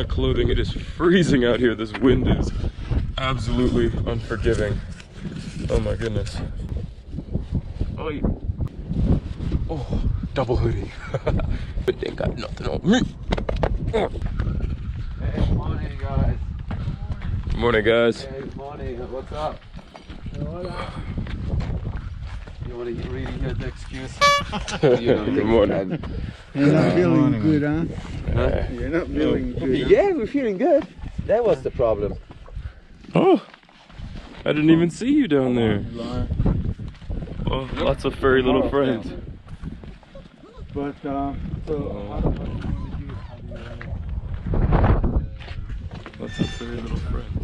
my clothing. It is freezing out here. This wind is absolutely unforgiving. Oh my goodness. Oh, double hoodie. It ain't got nothing on me. Hey, morning guys. Morning guys. Hey, morning. What's up? You want to really hear the excuse? Good morning. You're not feeling good, huh? Huh? You're not feeling good. Huh? Yeah, we're feeling good. That was the problem. Oh, I didn't even see you down there. Oh, lots of furry little friends. But so Lots of furry little friends.